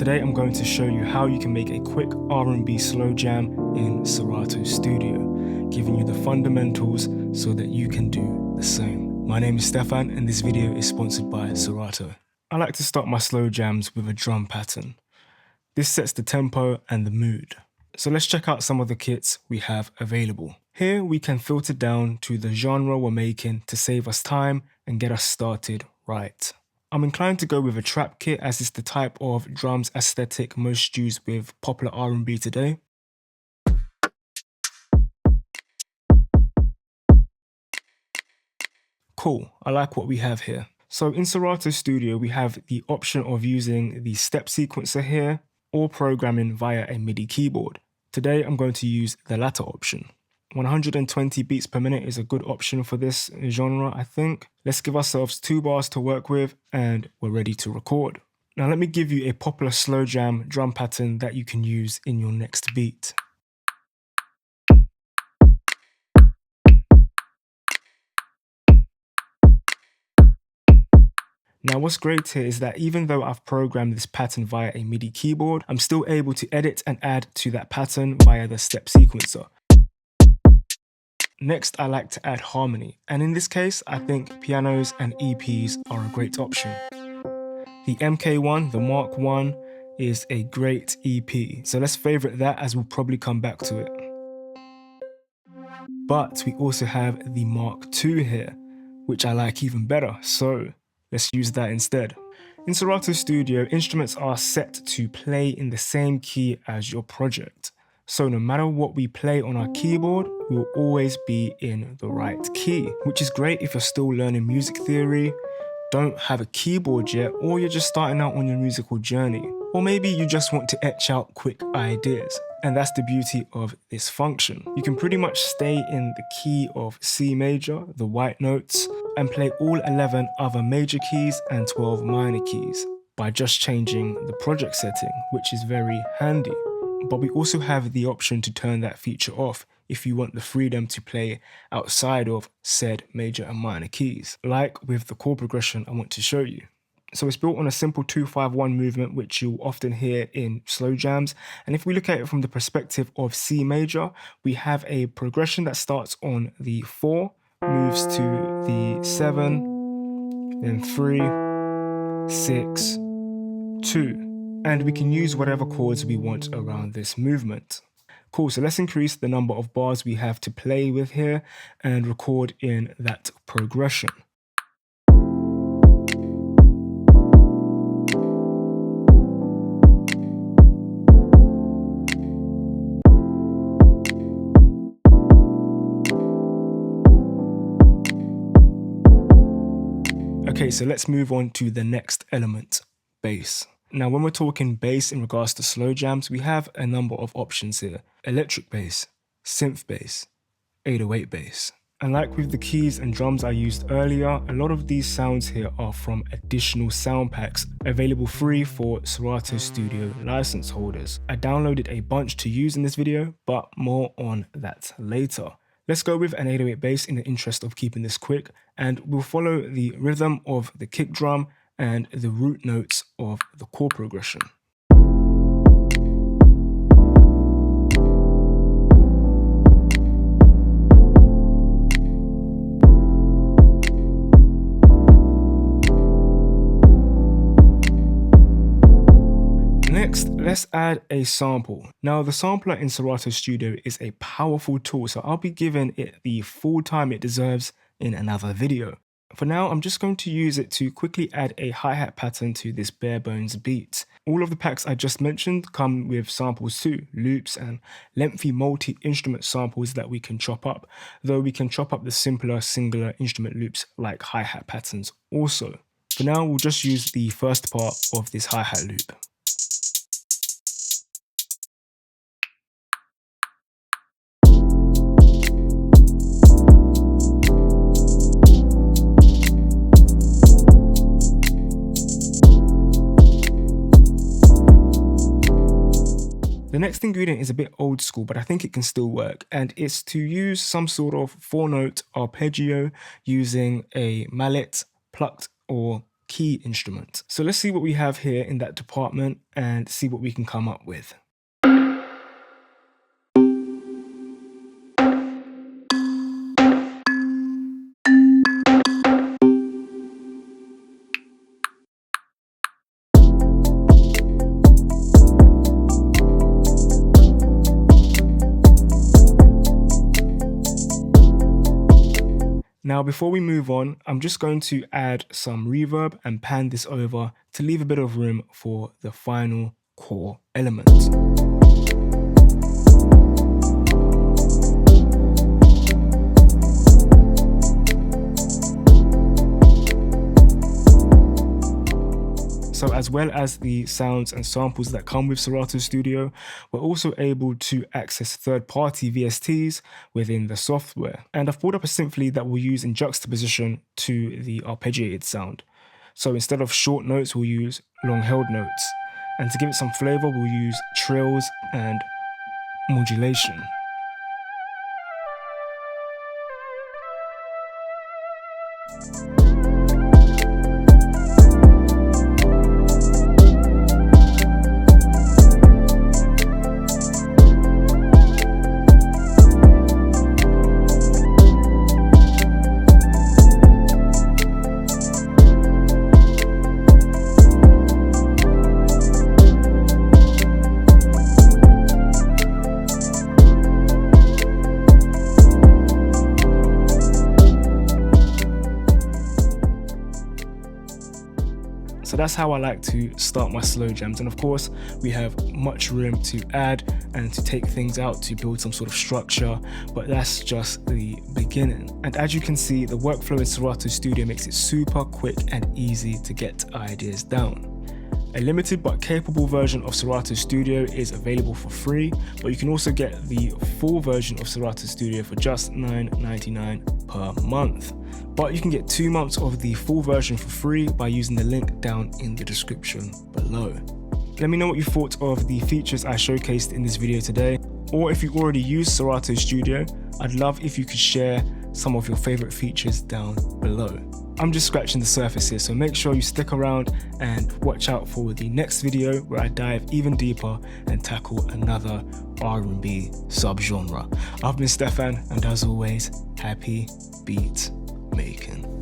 Today I'm going to show you how you can make a quick R&B slow jam in Serato Studio, giving you the fundamentals so that you can do the same. My name is Stefan and this video is sponsored by Serato. I like to start my slow jams with a drum pattern. This sets the tempo and the mood. So let's check out some of the kits we have available. Here we can filter down to the genre we're making to save us time and get us started right. I'm inclined to go with a trap kit as it's the type of drums aesthetic most used with popular R&B today. Cool, I like what we have here. So in Serato Studio we have the option of using the step sequencer here or programming via a MIDI keyboard. Today I'm going to use the latter option. 120 beats per minute is a good option for this genre, I think. Let's give ourselves 2 bars to work with and we're ready to record. Now let me give you a popular slow jam drum pattern that you can use in your next beat. Now what's great here is that even though I've programmed this pattern via a MIDI keyboard, I'm still able to edit and add to that pattern via the step sequencer. Next, I like to add harmony, and in this case, I think pianos and EPs are a great option. The MK1, the Mark 1, is a great EP, so let's favorite that as we'll probably come back to it. But we also have the Mark 2 here, which I like even better, so let's use that instead. In Serato Studio, instruments are set to play in the same key as your project. So no matter what we play on our keyboard, we'll always be in the right key, which is great if you're still learning music theory, don't have a keyboard yet, or you're just starting out on your musical journey. Or maybe you just want to etch out quick ideas. And that's the beauty of this function. You can pretty much stay in the key of C major, the white notes, and play all 11 other major keys and 12 minor keys by just changing the project setting, which is very handy. But we also have the option to turn that feature off if you want the freedom to play outside of said major and minor keys, like with the chord progression I want to show you. So it's built on a simple 2-5-1 movement, which you'll often hear in slow jams. And if we look at it from the perspective of C major, we have a progression that starts on the 4, moves to the 7, then 3, 6, 2. And we can use whatever chords we want around this movement. Cool, so let's increase the number of bars we have to play with here and record in that progression. Okay, so let's move on to the next element, bass. Now, when we're talking bass in regards to slow jams, we have a number of options here. Electric bass, synth bass, 808 bass. And like with the keys and drums I used earlier, a lot of these sounds here are from additional sound packs available free for Serato Studio license holders. I downloaded a bunch to use in this video, but more on that later. Let's go with an 808 bass in the interest of keeping this quick, and we'll follow the rhythm of the kick drum and the root notes of the chord progression. Next, let's add a sample. Now, the sampler in Serato Studio is a powerful tool, so I'll be giving it the full time it deserves in another video. For now, I'm just going to use it to quickly add a hi-hat pattern to this bare bones beat. All of the packs I just mentioned come with samples too, loops and lengthy multi-instrument samples that we can chop up, though we can chop up the simpler singular instrument loops like hi-hat patterns also. For now, we'll just use the first part of this hi-hat loop. The next ingredient is a bit old school, but I think it can still work, and it's to use some sort of 4-note arpeggio using a mallet, plucked or key instrument. So let's see what we have here in that department and see what we can come up with. Now, before we move on, I'm just going to add some reverb and pan this over to leave a bit of room for the final core element. So as well as the sounds and samples that come with Serato Studio, we're also able to access third-party VSTs within the software. And I've pulled up a synth lead that we'll use in juxtaposition to the arpeggiated sound. So instead of short notes, we'll use long-held notes. And to give it some flavor, we'll use trills and modulation. So that's how I like to start my slow jams. And of course, we have much room to add and to take things out to build some sort of structure, but that's just the beginning. And as you can see, the workflow in Serato Studio makes it super quick and easy to get ideas down. A limited but capable version of Serato Studio is available for free, but you can also get the full version of Serato Studio for just $9.99 per month. But you can get 2 months of the full version for free by using the link down in the description below. Let me know what you thought of the features I showcased in this video today, or if you already use Serato Studio, I'd love if you could share some of your favorite features down below. I'm just scratching the surface here, so make sure you stick around and watch out for the next video where I dive even deeper and tackle another R&B subgenre. I've been Stefan, and as always, happy beat making.